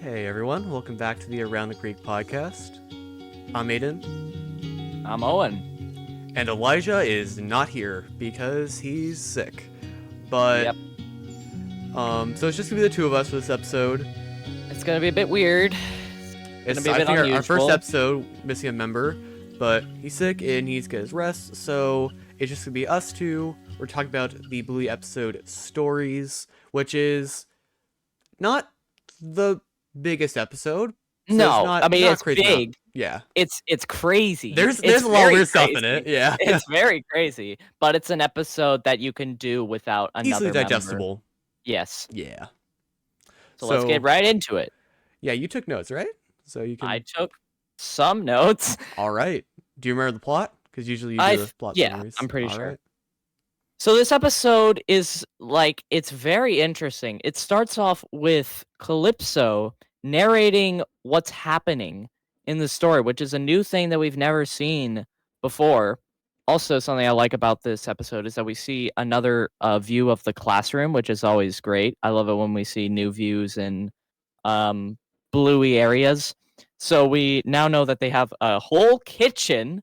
Hey everyone, welcome back to the Around the Creek podcast. I'm Aiden, I'm Owen. and Elijah is not here because he's sick. But Yep. so it's just gonna be the two of us for this episode. It's gonna be a bit weird. It's be a I bit think our first unusual. episode missing a member, but he's sick and he's get his rest, so it's just gonna be us two. We're talking about the Bluey episode Stories, which is not the biggest episode. So it's No, not I mean not it's crazy amount. big. Yeah. It's crazy. There's It's a lot of very weird stuff in crazy. it. Yeah. It's very crazy, but it's an episode that you can do without another Easily member. digestible. Yes. Yeah. So let's get right into it. Yeah, you took notes, right? So you can. I took some notes. All right. Do you remember the plot? Because usually you do the plot yeah, summaries. I'm pretty All sure. right. So this episode is it's very interesting. It starts off with Calypso narrating what's happening in the story, which is a new thing that we've never seen before. Also, something I like about this episode is that we see another view of the classroom, which is always great. I love it when we see new views in bluey areas. So we now know that they have a whole kitchen,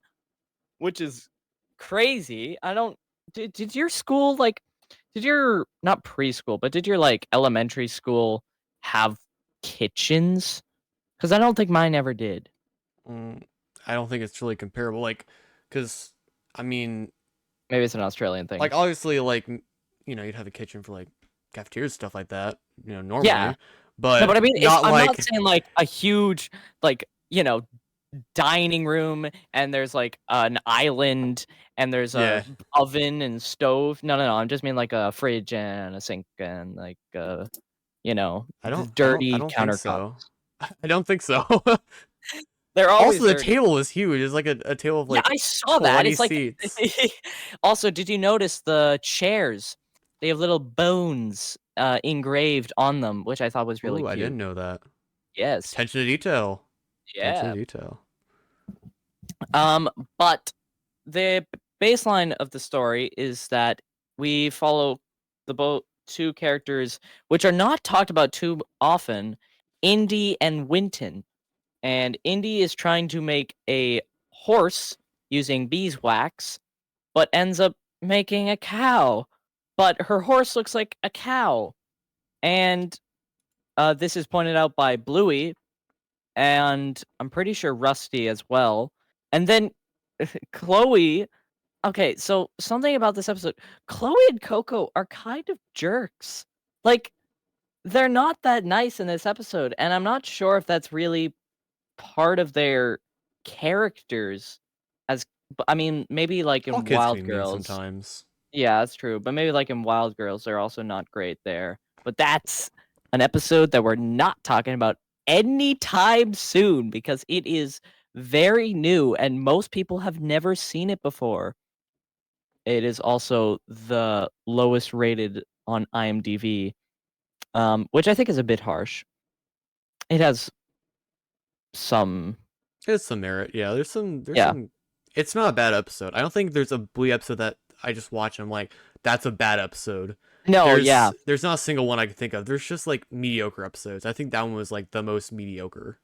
which is crazy. Did your school did your not preschool, but did your elementary school have kitchens? Because I don't think mine ever did. I don't think it's really comparable. Because I mean, Maybe it's an Australian thing. obviously, you'd have a kitchen for cafeteria stuff like that. Normally. Yeah. But No, but I mean, not I'm not saying a huge dining room and there's an island and there's a oven and stove. No. I'm just mean a fridge and a sink and dirty countertop. I don't think so. They're always also, the dirty. table is huge. It's like a table of I saw that. It's seats. Also, did you notice the chairs? They have little bones engraved on them, which I thought was really cute. I didn't know that. Yes. Attention to detail. Yeah. Attention to detail. But the baseline of the story is that we follow the two characters, which are not talked about too often, Indy and Winton. And Indy is trying to make a horse using beeswax, but ends up making a cow. But her horse looks like a cow. And this is pointed out by Bluey, and I'm pretty sure Rusty as well. And then Chloe. Okay, so something about this episode. Chloe and Coco are kind of jerks. They're not that nice in this episode, and I'm not sure if that's really part of their characters. I mean, maybe in Wild Girls. Sometimes. Yeah, that's true. But maybe in Wild Girls, they're also not great there. But that's an episode that we're not talking about anytime soon because it is very new and most people have never seen it before. It is also the lowest rated on IMDb, which I think is a bit harsh. It has some... There's some merit. Yeah, there's some... It's not a bad episode. I don't think there's a Bluey episode that I just watch and I'm like, that's a bad episode. No, There's not a single one I can think of. There's just mediocre episodes. I think that one was the most mediocre.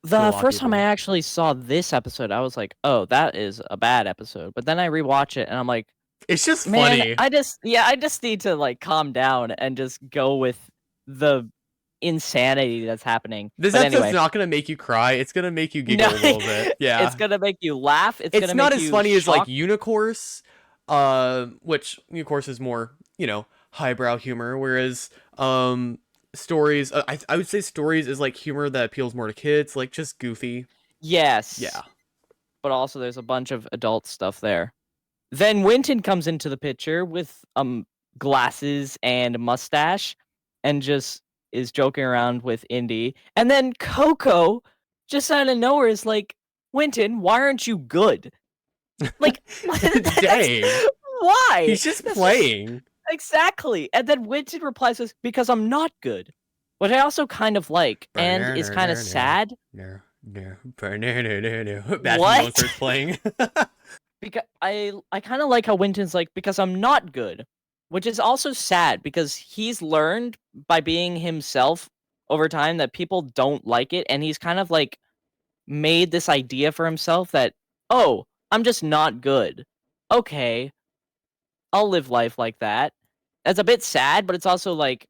The first time I actually saw this episode, I was like, oh, that is a bad episode. But then I rewatch it and I'm like, it's just funny. I just need to calm down and just go with the insanity that's happening. This episode's not gonna make you cry. It's gonna make you giggle a little bit. Yeah, it's gonna make you laugh. It's gonna not make as you funny shocked. as Unicourse, which Unicourse is more highbrow humor, whereas Stories, I would say Stories is humor that appeals more to kids, just goofy. Yes. Yeah. But also there's a bunch of adult stuff there. Then Winton comes into the picture with glasses and mustache and just is joking around with Indy. And then Coco just out of nowhere is like, Winton, why aren't you good? Dang. Why? He's just playing. Exactly. And then Winton replies with, because I'm not good. Which I also kind of like and is kind of sad. No. That's what? Starts playing. Because I kind of like how Winton's like, because I'm not good. Which is also sad because he's learned by being himself over time that people don't like it, and he's kind of like made this idea for himself that, oh, I'm just not good. Okay, I'll live life like that. That's a bit sad, but it's also like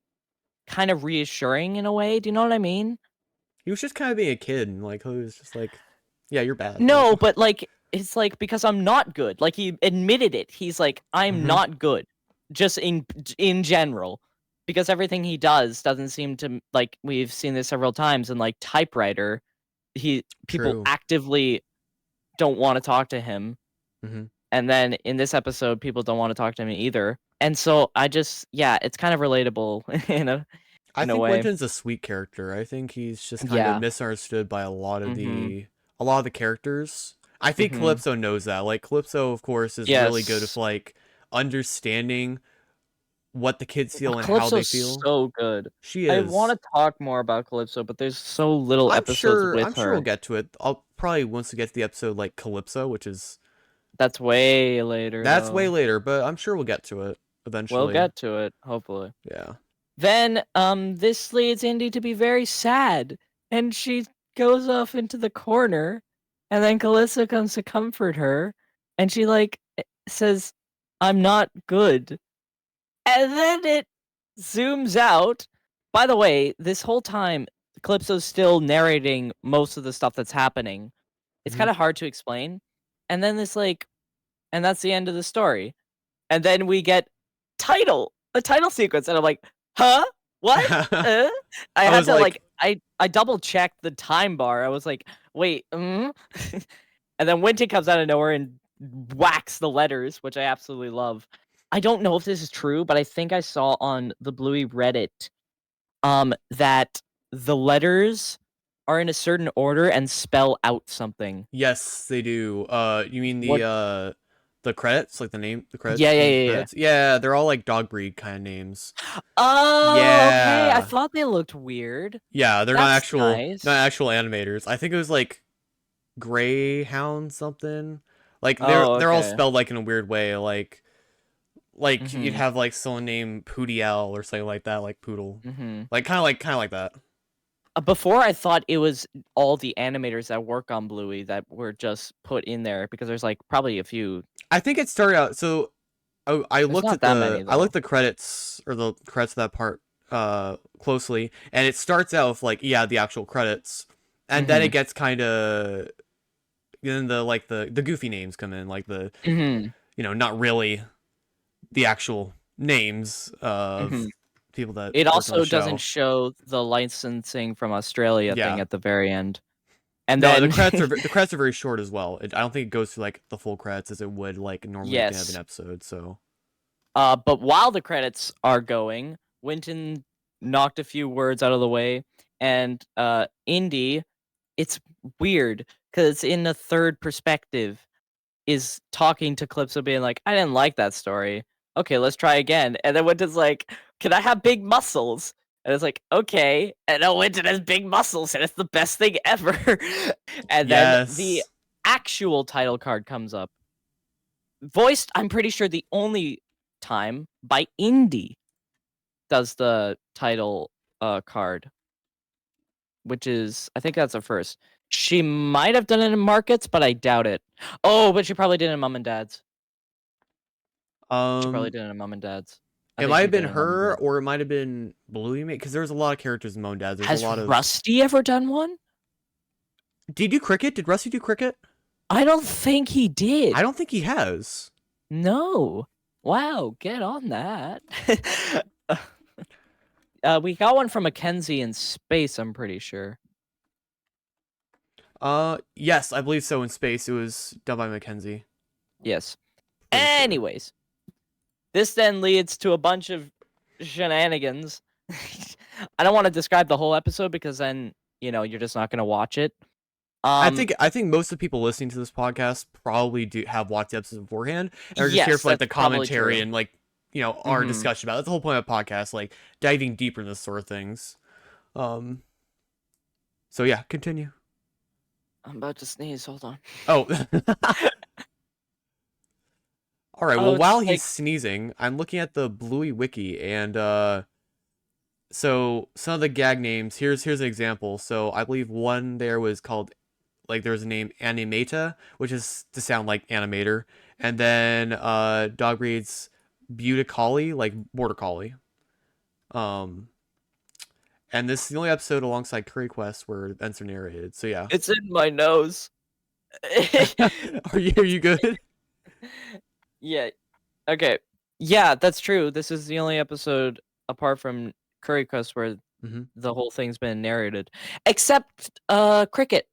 kind of reassuring in a way. Do you know what I mean? He was just kind of being a kid, and like he was just like, yeah, you're bad. Like, No, but like it's like because I'm not good. Like he admitted it. He's like, I'm hmm not good, just in general, because everything he doesn't seem to like. We've seen this several times in like Typewriter. People true. actively don't want to talk to him, hmm and then in this episode, people don't want to talk to him either. And so I just, yeah, it's kind of relatable I in a think way. Winton's a sweet character. I think he's just kind of Yeah. misunderstood by Mhm. a lot of the characters. I think Mhm. Calypso knows that. Like Calypso, of course, is really good with Yes. like understanding what the kids feel and how they Calypso's feel. so good. She I want is. to talk more about Calypso, but there's so little episodes with I'm sure we'll her. get to it. I'll probably once we get to the episode like Calypso, which is That's way later, that's way though. later, but I'm sure we'll get to it We'll eventually. get to it, hopefully. Yeah. Then, this leads Indy to be very sad, and she goes off into the corner, and then Calissa comes to comfort her, and she like says, "I'm not good," and then it zooms out. By the way, this whole time, Calypso's still narrating most of the stuff that's happening. It's hmm kind of hard to explain, and then this like, and that's the end of the story. And then we get a title sequence, and I'm like, "Huh? What?" I Uh? I had was to like, like I double checked the time bar. I was like, "Wait, and then Winton comes out of nowhere and whacks the letters, which I absolutely love. I don't know if this is true, but I think I saw on the Bluey Reddit that the letters are in a certain order and spell out something. yes, they do. You mean What? the credits, like the Yeah, credits, yeah, names, yeah, yeah. credits? Yeah, they're all like dog breed kind of names. Oh, okay. I Yeah. thought they looked weird. Yeah, they're That's not nice. actual animators. I think it was like Greyhound something. Like Oh, they're all okay. spelled like in a weird way, like you'd Mhm. have like someone named Poodiel or something like that, like Poodle. Mhm. Like kind of like that. Before I thought it was all the animators that work on Bluey that were just put in there because there's like probably a few. I think it started out so There's not that many I looked though. the credits or the credits of that part closely, and it starts out with like yeah the actual credits, and then it Mhm. gets kind of then the like the goofy names come in like the Mhm. not really the actual names of Mhm. people that It worked on the also doesn't show. show the licensing from Australia thing Yeah. at the very end. And No, then the credits are very short as well. I don't think it goes through like the full credits as it would like normally at the end of an yes. episode. So But while the credits are going, Winton knocked a few words out of the way, and Indy, it's weird because it's in the third perspective, is talking to Calypso, being like, "I didn't like that story. Okay, let's try again." And then Winton's like, "Can I have big muscles?" And it's like, "Okay." And then Winton has big muscles, and it's the best thing ever. And then the yes, actual title card comes up, voiced, I'm pretty sure the only time, by Indy does the title card, which is, I think that's a first. She might have done it in Markets, but I doubt it. Oh, but she probably did it in Mom and Dad's. She probably um, did it in Mom and Dad's. I it think might she have did been it in Mom and her Dad's. or it might have been Bluey because there's a lot of characters in Moan Dads. There's a Has lot of. Rusty ever done one? Did you do cricket? Did Rusty do cricket? I don't think he I did. don't think he has. No. Wow, get on that. We got one from Mackenzie in space, I'm pretty sure. Yes, I believe so. In space, it was done by Mackenzie. Yes. Pretty sure. Anyways, this then leads to a bunch of shenanigans. I don't want to describe the whole episode because then, you're just not going to watch it. I think most of the people listening to this podcast probably do have watched the episodes beforehand and are just here Yes, for like that's the probably commentary true. and like our Mhm. discussion about it. That's the whole point of a podcast, like diving deeper into this sort of things. Um. So yeah, continue. I'm about to sneeze. Hold on. Oh. All right. Oh, Well, it's while he's like sneezing, I'm looking at the Bluey wiki, and So some of the gag names, here's an example. So I believe one there was called, like, there's a name Animata, which is to sound like animator, and then dog breeds Butycollie, like border collie. Um, and this is the only episode alongside Curry Quest where events are narrated. So yeah. It's in my nose. Are you good? Yeah. Okay. Yeah, that's true. This is the only episode apart from Curry Quest where Mm-hmm. the whole thing's been narrated, except Cricket.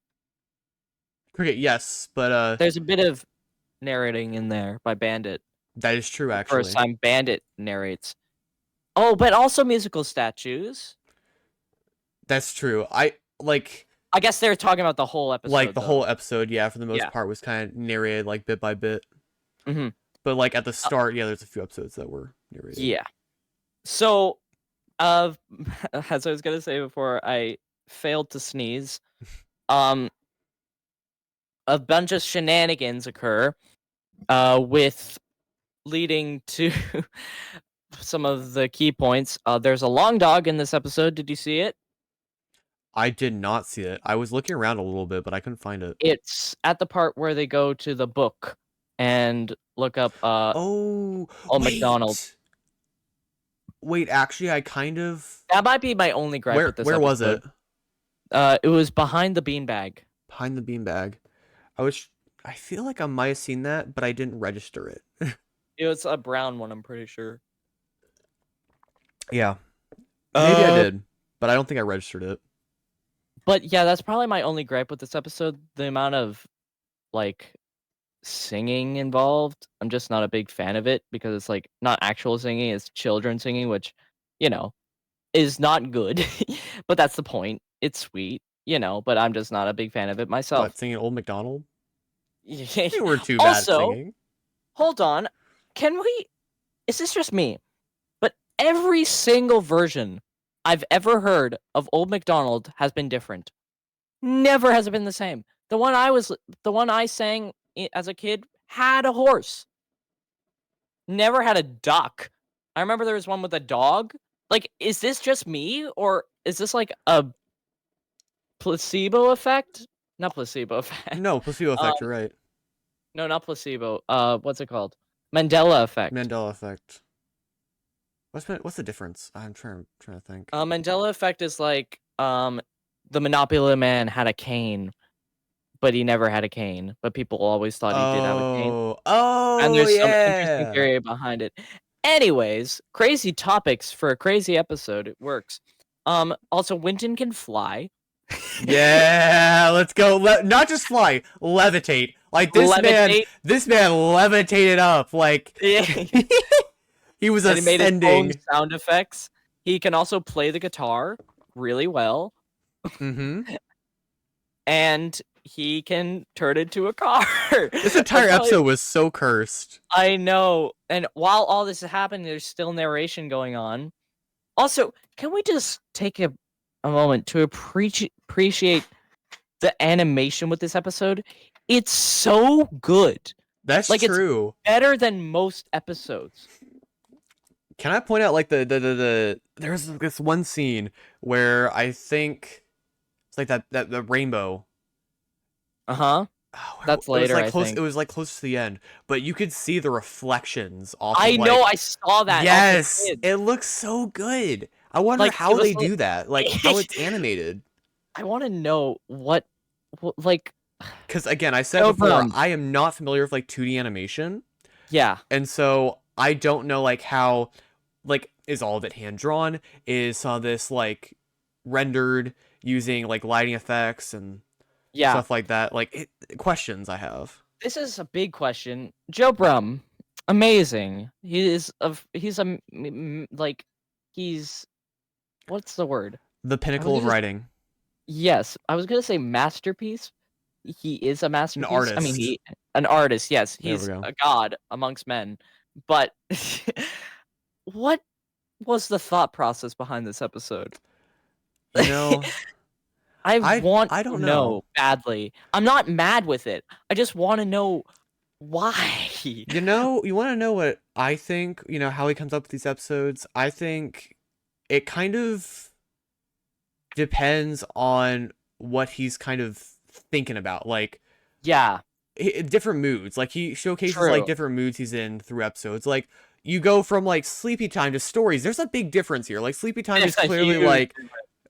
Cricket, yes, but There's a bit of narrating in there by Bandit. that is true The first actually. time Bandit narrates. Oh, but also musical statues. That's true. I I guess they're talking about the whole like episode, the though. whole episode, yeah, for the most Yeah. part was kind of narrated like bit by bit. Mm-hmm. But like at the start, yeah, there's a few episodes that were narrated. Yeah. So, as I was gonna say before, I failed to sneeze. A bunch of shenanigans occur, with leading to some of the key points. There's a long dog in this episode. Did you see it? I did not see it. I was looking around a little bit, but I couldn't find it. It's at the part where they go to the book and look up Oh, Old wait. MacDonald. Wait, actually, I kind of. That might be my only gripe with this Where was episode. it? It was behind the beanbag. Behind the beanbag. I feel like I might have seen that, but I didn't register it. It was a brown one, I'm pretty sure. Yeah. Maybe I did, but I don't think I registered it. But yeah, that's probably my only gripe with this episode. The amount of like singing involved. I'm just not a big fan of it because it's like not actual singing, it's children singing, which, is not good. But that's the point. It's sweet, but I'm just not a big fan of it myself. What, singing Old MacDonald? They were too bad at Also, singing. hold on. Is this just me? But every single version I've ever heard of Old MacDonald has been different. Never has it been the same. The one I sang as a kid had a horse. Never had a duck. I remember there was one with a dog. Like, is this just me, or is this like a placebo effect? Not placebo effect. No, placebo effect, you're right. No, not placebo. What's it called? Mandela effect. Mandela effect. What's the difference? I'm trying to think. Mandela effect is like the Monopoly Man had a cane, but he never had a cane. But people always thought he did have a cane. Oh, And there's some yeah. interesting theory behind it. Anyways, crazy topics for a crazy episode. It works. Also, Winton can fly. Yeah, let's go. Not just fly, levitate. Like this man levitated up. Like Yeah. he was And he made his own ascending. sound effects. He can also play the guitar really well. Mm-hmm. And he can turn into a car. This entire episode was so cursed. I know. And while all this is happening, there's still narration going on. Also, can we just take a moment to appreciate the animation with this episode? It's so good. That's Like, it's true. better than most episodes. Can I point out like there's this one scene where I think it's like the rainbow. Uh-huh. Oh, That's later, I think. It was like close to the end, but you could see the reflections off. I of, like, know, I saw that. Yes, it looks so good. I wonder Like, how it was they like- do that, like how it's animated. I want to know what like, Because again, I said No before, problem. I am not familiar with like 2D animation, yeah. and so I don't know like how, like, is all of it hand drawn? Is some of this like rendered using like lighting effects and Yeah. stuff like that? Like questions I have. This is a big question. Joe Brum, amazing. He's what's the word? The pinnacle of gonna- writing. Yes, I was gonna say masterpiece. He is a masterpiece. I mean, artist. An artist. Yes, There we he's go. a god amongst men. But what was the thought process behind this epised? You know, I want I to don't know know. badly. I'm not mad with it. I just want to know why. you want to know what I think? You know how he comes up with these episodes. I think it kind of depends on what he's kind of thinking about. Like, Yeah, different moods. Like, he showcases like true. different moods he's in through episodes. Like, you go from like sleepy time to stories. There's a big difference here. Like, sleepy time is There's a clearly huge like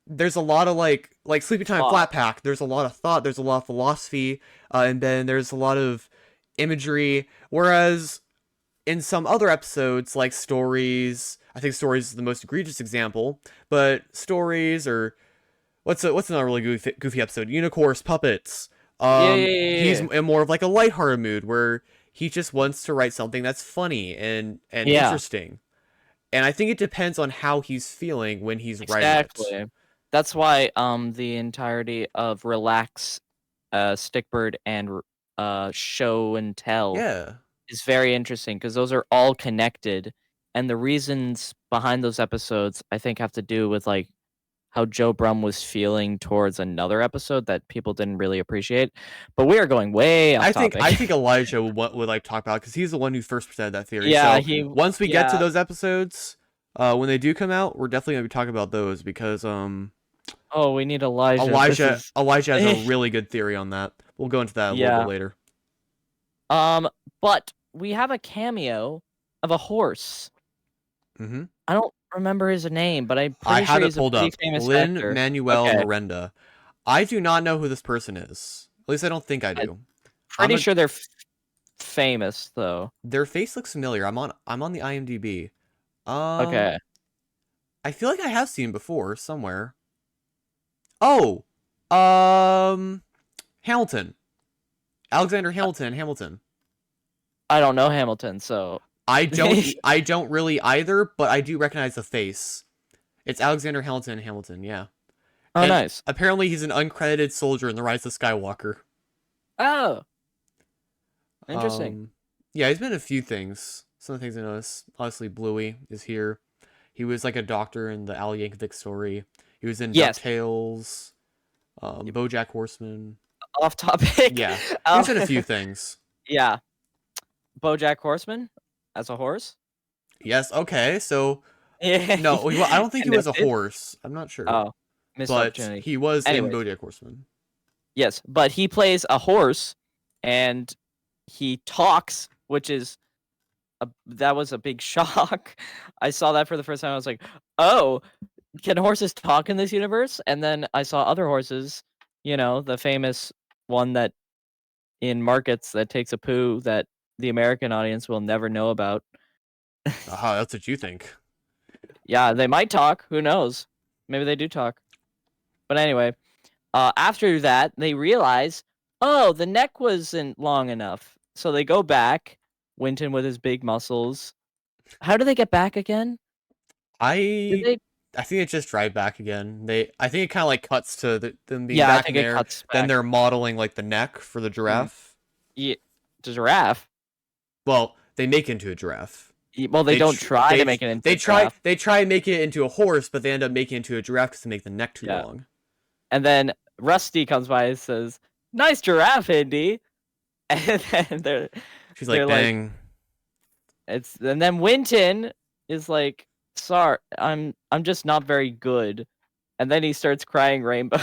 there's a lot of like sleepy time thought. flat pack. There's a lot of thought. There's a lot of philosophy, and then there's a lot of imagery. Whereas in some other episodes, like stories, I think stories is the most egregious example. But stories or what's another really goofy episode? Unicorns, puppets. Yeah, yeah, yeah, He's yeah. in more of like a lighthearted mood where he just wants to write something that's funny and Yeah, interesting. And I think it depends on how he's feeling when he's writing it. exactly. That's why the entirety of Relax, Stickbird, and Show and Tell Yeah. is very interesting because those are all connected, and the reasons behind those episodes I think have to do with like how Joe Brum was feeling towards another episode that people didn't really appreciate. But we are going way off topic. I think Elijah would like talk about because he's the one who first presented that theory. Yeah, So once we get to those episodes, when they do come out, we're definitely gonna be talking about those because Oh, we need Elijah. This is... Elijah has a really good theory on that. We'll go into that a little bit later. But we have a cameo of a horse. Mm-hmm. I don't remember his name, but I'm I pretty had sure it he's a pulled pretty up. famous Lin actor. Manuel Okay. Miranda. I do not know who this person is. At least I don't think I do. Pretty sure they're famous though. Their face looks familiar. I'm on the IMDb. Okay. I feel like I have seen before somewhere. Oh, Hamilton. Alexander Hamilton. Hamilton. I don't know Hamilton, so I don't really either, but I do recognize the face. It's Alexander Hamilton. Hamilton. Yeah. Oh, And nice. apparently, he's an uncredited soldier in The Rise of Skywalker. Oh, interesting. Yeah, he's been in a few things. Some of the things I noticed. Obviously, Bluey is here. He was like a doctor in the Al Yankovic story. He was in Yes. DuckTales, BoJack Horseman. Off topic. Yeah, he's in a few things. Yeah. BoJack Horseman as a horse? Yes, okay, so... Yeah. No, well, I don't think he was a Connected? horse. I'm not sure. Oh, missed But opportunity. he was Anyways. in BoJack Horseman. Yes, but he plays a horse, and he talks, which is that was a big shock. I saw that for the first time. I was like, "Oh, can horses talk in this universe?" And then I saw other horses. You know, the famous one that in markets that takes a poo that the American audience will never know about. Aha, that's what you think. Yeah, they might talk. Who knows? Maybe they do talk. But anyway, after that, they realize, oh, the neck wasn't long enough. So they go back. Winton with his big muscles. How do they get back again? I think it's just right back again. I think it kind of like cuts to them being Yeah, I back in think it there. cuts Then back. they're modeling like the neck for the giraffe. Yeah, the giraffe. Well, they make it into a giraffe. Well, they don't try to make it into a giraffe. They try and make it into a horse, but they end up making it into a giraffe because they make the neck too Yeah. long. And then Rusty comes by and says, "Nice giraffe, Indy." And then She's like, they're "Dang." and then Winton is like, "Sorry, I'm just not very good." And then he starts crying rainbows.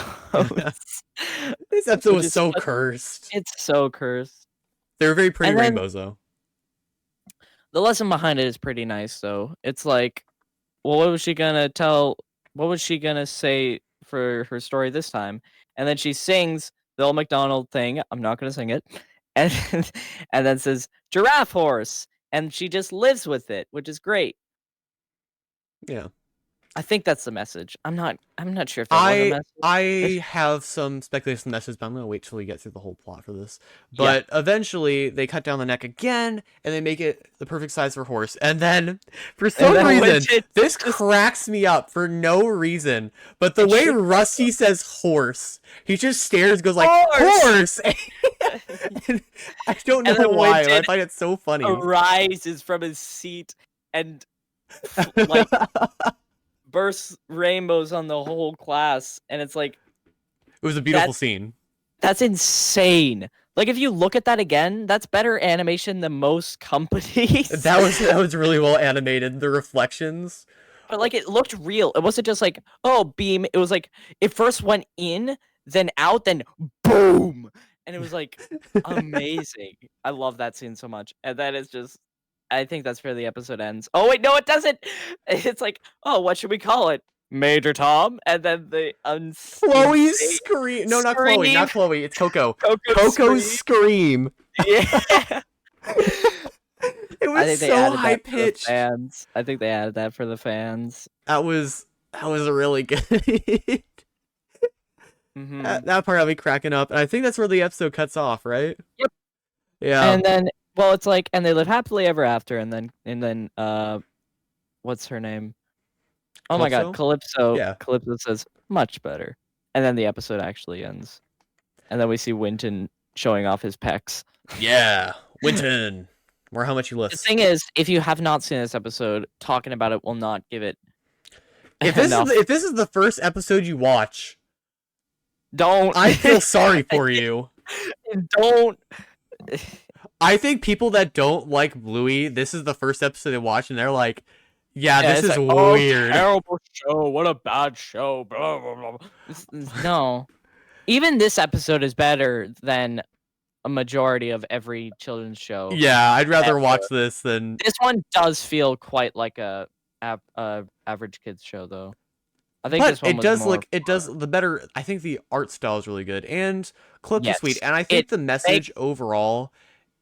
This episode Which was is so cursed. It's so cursed. They were very pretty And then- rainbows, though. The lesson behind it is pretty nice, though. It's like, well, what was she gonna tell? What was she gonna say for her story this time? And then she sings the old McDonald thing. I'm not gonna sing it, and and then says giraffe horse, and she just lives with it, which is great. Yeah. I think that's the message. I'm not sure if that was a message. I have some speculation messages, but I'm gonna wait till we get through the whole plot for this. But eventually, they cut down the neck again, and they make it the perfect size for a horse. And then, for some reason, this cracks me up for no reason. But the way Rusty says "horse," he just stares, goes like "horse." And I don't know why, but I find it so funny. Arises from his seat and like. Bursts rainbows on the whole class, and it's like it was a beautiful scene. That's insane. Like if you look at that again, that's better animation than most companies. That was really well animated. The reflections. but like it looked real. It wasn't just like, oh, beam. It was like it first went in, then out, then boom, and it was like amazing. I love that scene so much, and that is just. I think that's where the episode ends. Oh wait, no, it doesn't. It's like, oh, what should we call it? Major Tom, and then the Chloe's insane scream. No, not Chloe. scream. Not Chloe. It's Coco. Coco's Coco's scream. Yeah. It I was think they so added high that for the pitched. fans. I think they added that for the fans. That was really good. Hmm. That part had me cracking up, and I think that's where the episode cuts off, right? Yep. Yeah. And then, well, it's like, and they live happily ever after, and then, what's her name? Oh my God, Calypso. Yeah. Calypso says much better, and then the episode actually ends, and then we see Winton showing off his pecs. Yeah, Winton. Or how much you The list. thing is, if you have not seen this episode, talking about it will not give it. If this is the first episode you watch, don't. I feel sorry for you. Don't. I think people that don't like Bluey, this is the first episode they watch, and they're like, "Yeah, this is like, weird." Oh, terrible show. What a bad show. Blah blah blah. No, even this episode is better than a majority of every children's show. Yeah, I'd rather ever. watch this than This one does feel quite like a average kids show, though. I think but this one it was does more look the better. I think the art style is really good, and clips are Yes, sweet, and I think the message overall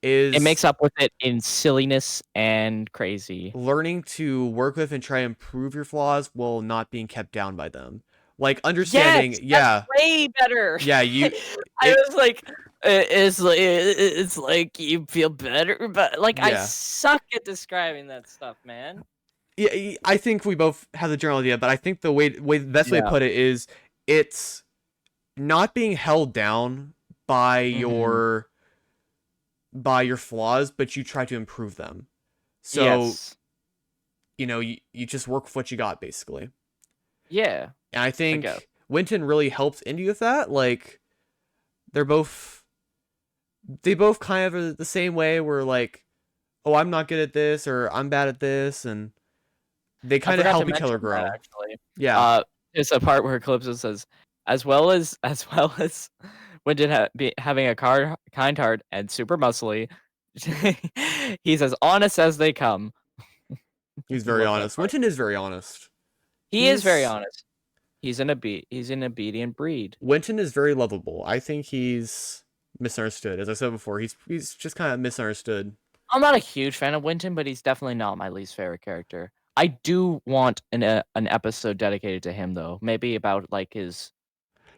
is it makes up with it in silliness and crazy. learning to work with and try to improve your flaws while not being kept down by them. Like understanding, Yes, that's way better. yeah, you. I was like, it's like you feel better, but like I Yeah. suck at describing that stuff, man. Yeah, I think we both have the general idea, but I think the best way to Yeah. put it is it's not being held down by Mhm. your flaws, but you try to improve them. So, Yes. you just work with what you got, basically. Yeah. And I think guess. Winton really helps Indy with that. Like, they both kind of are the same way, where like, oh, I'm not good at this, or I'm bad at this, and they kind of forgot to help each other mention grow. that, actually. Yeah. There's a part where Calypso says, as well as Winton having a kind heart and super muscly, he's as honest as they come. He's very Love that honest. part. Winton is very honest. He is very honest. He's an obedient breed. Winton is very lovable. I think he's misunderstood. As I said before, he's just kind of misunderstood. I'm not a huge fan of Winton, but he's definitely not my least favorite character. I do want an episode dedicated to him, though. Maybe about like his.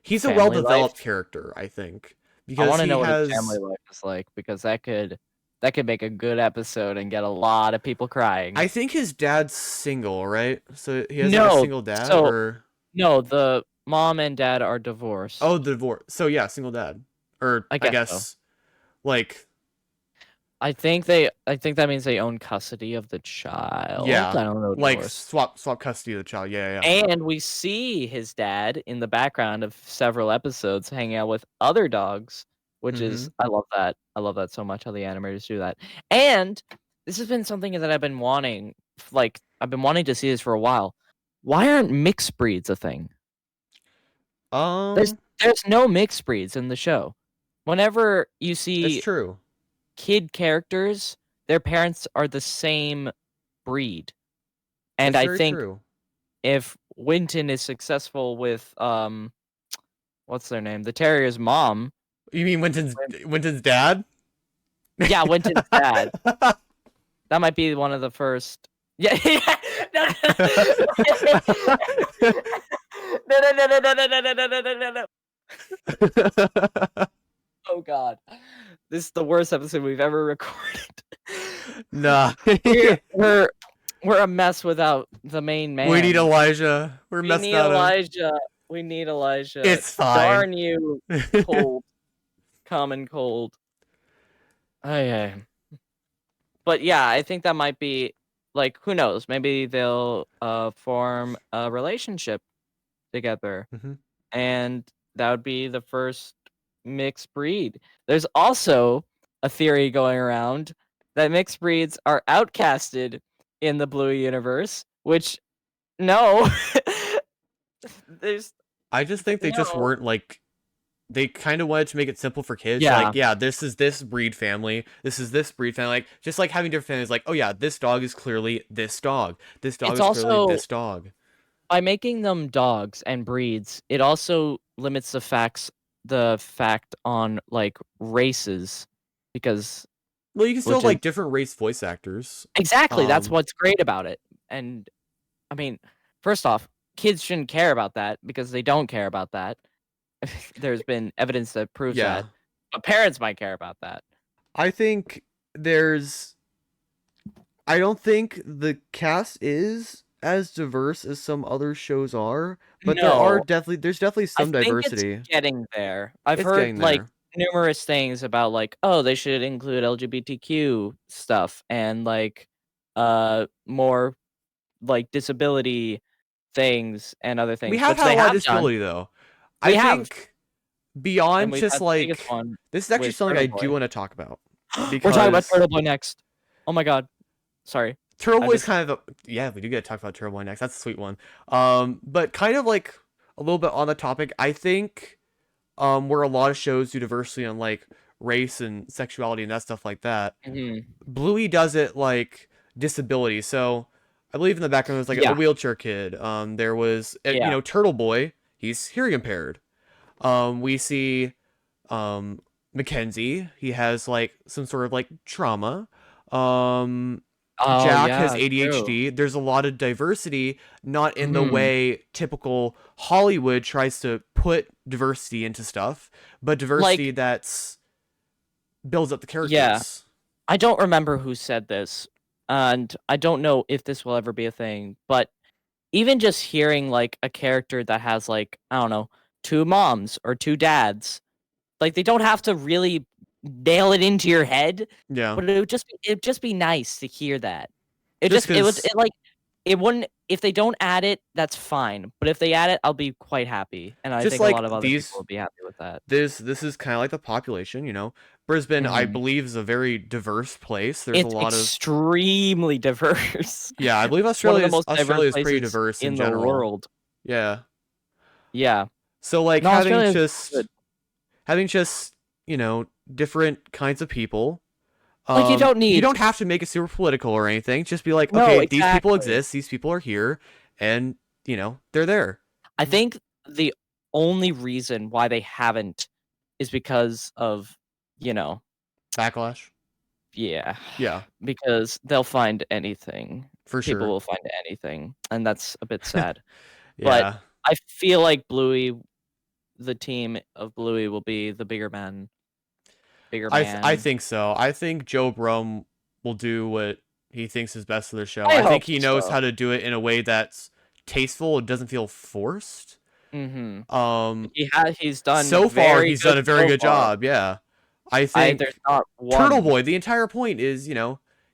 He's a family well-developed life. character, I think, I because want to he know has what his family life is like, because that could make a good episode and get a lot of people crying. I think his dad's single, right? So he has like, No, a single dad, so- or No, the mom and dad are divorced. oh, the divorce. So yeah, single dad, or I guess like I think that means they own custody of the child. Yeah, I don't know. like divorce. swap custody of the child. Yeah. And we see his dad in the background of several episodes hanging out with other dogs, which is I love that. I love that so much how the animators do that. And this has been something that I've been wanting, I've been wanting to see this for a while. Why aren't mixed breeds a thing? There's no mixed breeds in the show. Whenever you see It's true. kid characters, their parents are the same breed. And That's I very think true. if Winton is successful with what's their name? The terrier's mom. You mean Winton's dad? Yeah, Winton's dad. That might be one of the first. Yeah. No. Oh God. This is the worst episode we've ever recorded. Nah. We're a mess without the main man. We need Elijah. We're messed up. We need Elijah. It's fine. Darn you, cold. Common cold. Oh, but yeah, I think that might be like, who knows? Maybe they'll form a relationship together, and that would be the first mixed breed. There's also a theory going around that mixed breeds are outcasted in the Bluey universe, which No. There's I just think they just no. weren't like they kind of wanted to make it simple for kids. Like, Yeah. yeah, this is this breed family. This is this breed family. Like, just like having different families. Like, oh yeah, this dog is clearly this dog. This dog It's is clearly also this dog. by making them dogs and breeds, it also limits the fact on like races because Well, you can still have which is like different race voice actors. exactly that's Um, what's great about it. And I mean, first off, kids shouldn't care about that because they don't care about that. There's been evidence that proves yeah, that. But parents might care about that. I think there's. I don't think the cast is as diverse as some other shows are, but No, there's definitely I some think it's diversity. getting there. I've It's heard getting like there. numerous things about like, oh, they should include LGBTQ stuff and like more like disability things and other We things, have which had a they lot of have done. disability though. I We have, think and beyond we've just had the biggest like one this is actually with something Turtle I do Boy. want to talk about We're talking about because Turtle Boy next. Oh my god. Sorry. Turtle I Boy's just kind of yeah, we do get to talk about Turtle Boy next. That's a sweet one. But kind of like a little bit on the topic, I think where a lot of shows do diversity on like race and sexuality and that stuff like that. mhm. Bluey does it like disability. So I believe in the background there's like a Yeah. wheelchair kid. There was Yeah. Turtle Boy. He's hearing impaired. We see Mackenzie. He has like some sort of like trauma. Um, Oh Jack has yeah, true. ADHD. There's a lot of diversity, not in the Mhm. way typical Hollywood tries to put diversity into stuff, but Like, diversity that's builds up the yeah. characters. I don't remember who said this, and I don't know if this will ever be a thing, but even just hearing like a character that has like, I don't know, two moms or two dads, like they don't have to really nail it into your head, Yeah, but it'd just be nice to hear that. just It because, like it wouldn't if they don't add it, that's fine. But if they add it, I'll be quite happy. And I just think a like lot of other people these would be happy with that. this is kind of like the population, Brisbane, I Mhm. believe, is a very diverse place. There's a It's lot of extremely diverse. yeah, I believe One of the most diverse Australia is pretty places diverse in in the general. world. Yeah. Yeah. So like No, Australia is good. having just, different kinds of people. Like, you don't You need don't have to make it super political or anything. Just be like, no, okay, these people exactly. exist, these people are here, and they're there. I think the only reason why they haven't is because of, you know, Backlash. yeah, Yeah, because they'll find anything. for People sure. will find anything, and that's a bit sad. But Yeah. I feel like Bluey, the team of Bluey will be the bigger I man. think so. I think Joe Brum will do what he thinks is best for the show. I I think hope he knows so. how to do it in a way that's tasteful. It doesn't feel forced. Mhm. Um, He's done so far very he's done good a very so good far. job. Yeah, I There's think not Turtle one. Boy. The entire point is,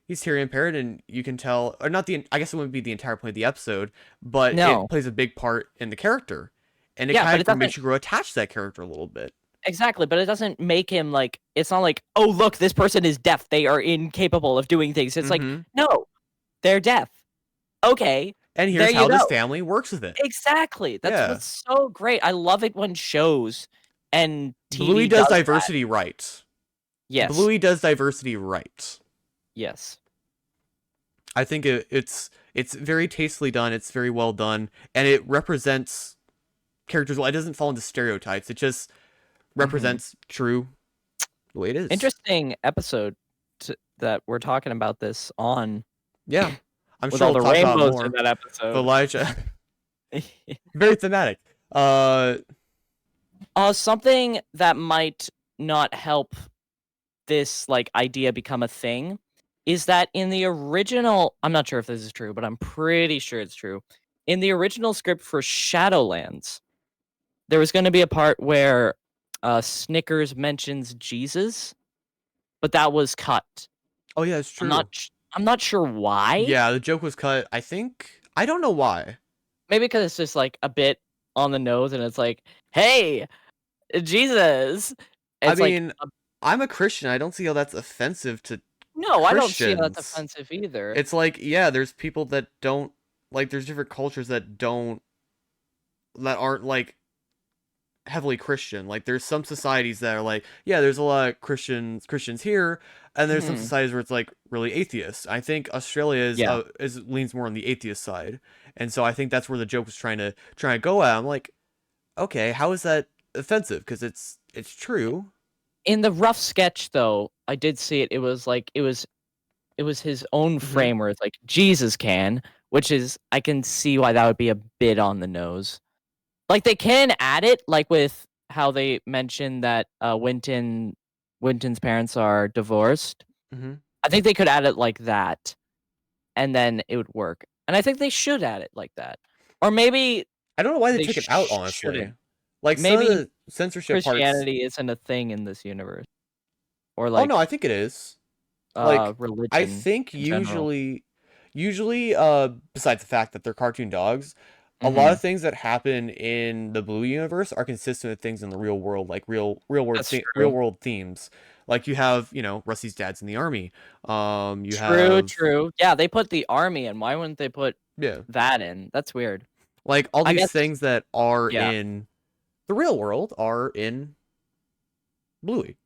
he's hearing impaired, and you can tell, or not the. I guess it wouldn't be the entire point of the episode, but it No. plays a big part in the character, and it Yeah, but kind it of doesn't makes you grow attached to that character a little bit. exactly, but it doesn't make him like it's not like, "Oh, look, this person is deaf. They are incapable of doing things." It's like, Mm-hmm. "No, they're deaf." Okay, And there here's you how this go. family works with it. Exactly. That's Yeah, what's so great. I love it when shows and Bluey TV does does that. diversity right. Yes. Bluey does diversity right. Yes. I think it's very tastefully done. It's very well done, and it represents characters well. It doesn't fall into stereotypes. It just Mhm. represents true the way it is. Interesting episode that we're talking about this on Yeah, I'm with sure all we'll the talk about it rainbows in more. that But episode. Elijah, very thematic. Uh, Something that might not help this like idea become a thing is that in the original, I'm not sure if this is true, but I'm pretty sure it's true. In the original script for Shadowlands, there was going to be a part where Snickers mentions Jesus, but that was cut. oh yeah, it's true. I'm not sure why. Yeah, the joke was cut. I don't know why. Maybe because it's just like a bit on the nose, and it's like, "Hey, Jesus!" I It's like, mean, I'm a Christian. I don't see how that's offensive to no, I don't see how that's Christians. offensive either. It's like, yeah, there's people that don't like there's different cultures that aren't like heavily Christian. Like there's some societies that are like, yeah, there's a lot of Christians here, and there's some Mhm. societies where it's like really atheist. I think Australia Yeah. is leans more on the atheist side, and so I think that's where the joke was trying to go at. I'm like, okay, how is that offensive? Because it's true. In the rough sketch, though, I did see it. It was like it was his own Hmm. frame where it's like Jesus can, which is I can see why that would be a bit on the nose. Like they can add it, like with how they mentioned that Winton's parents are divorced. Hmm. I think they could add it like that, and then it would work. And I think they should add it like that, or maybe I don't know why they they took it out. shouldn't. Honestly, like some of Maybe the censorship parts. Christianity isn't a thing in this universe, or Oh no, like I think it is. Like I religion think in general. usually besides the fact that they're cartoon dogs, a lot Hmm. of things that happen in the Blue universe are consistent with things in the real world, like That's real true. world themes. Like you have, Rusty's dad's in the army. You True, have, true. Yeah, they put the army in. Why wouldn't they put yeah, that in? That's weird. like all I these guess, things that are yeah. in the real world are in Bluey.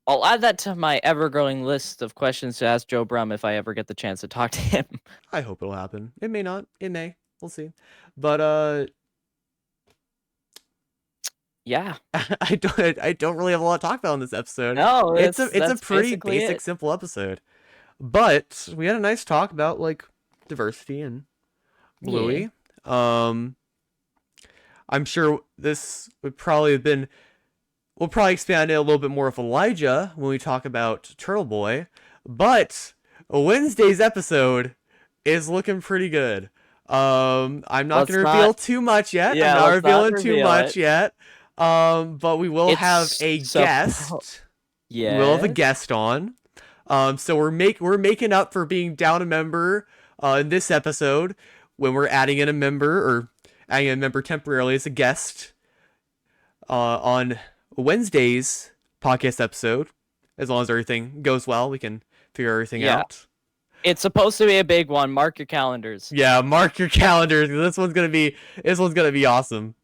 I'll add that to my ever-growing list of questions to ask Joe Brum if I ever get the chance to talk to him. I hope it'll happen. It may not. It may. We'll see. But Yeah. I don't really have a lot to talk about in this episode. No, It's a that's pretty basically basic, it. simple episode. But we had a nice talk about like diversity and Yeah. Bluey. Um I'm sure this would probably have been we'll probably expand it a little bit more with Elijah when we talk about Turtle Boy. But Wednesday's episode is looking pretty good. I'm not Let's gonna reveal not too much yet. I'm Yeah, not let's not revealing too reveal much it. yet. But we will have It's a suppo guest. We will have a Yes? guest on. So we're making up for being down a member in this episode when we're adding in a member or adding a member temporarily as a guest on Wednesday's podcast episode. As long as everything goes well, we can figure everything Yeah. out. It's supposed to be a big one. Mark your calendars. Yeah, mark your calendars. This one's gonna be awesome.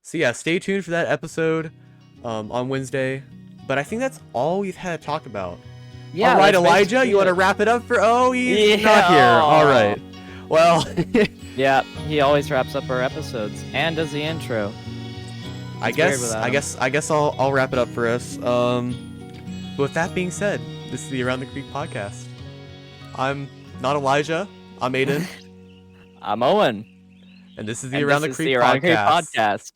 So yeah, stay tuned for that episode on Wednesday. But I think that's all we've had to talk about. Yeah, All right, that's Elijah, basically you want to it. wrap it up for? Oh, he's Yeah. not here. All right. Well, Yeah, he always wraps up our episodes and does the intro. I It's weird without him. guess I'll wrap it up for us. With that being said, this is the Around the Creek podcast. I'm not Elijah. I'm Aiden, I'm Owen. and this is the And Around this the is Creek the Around the Creek podcast. podcast.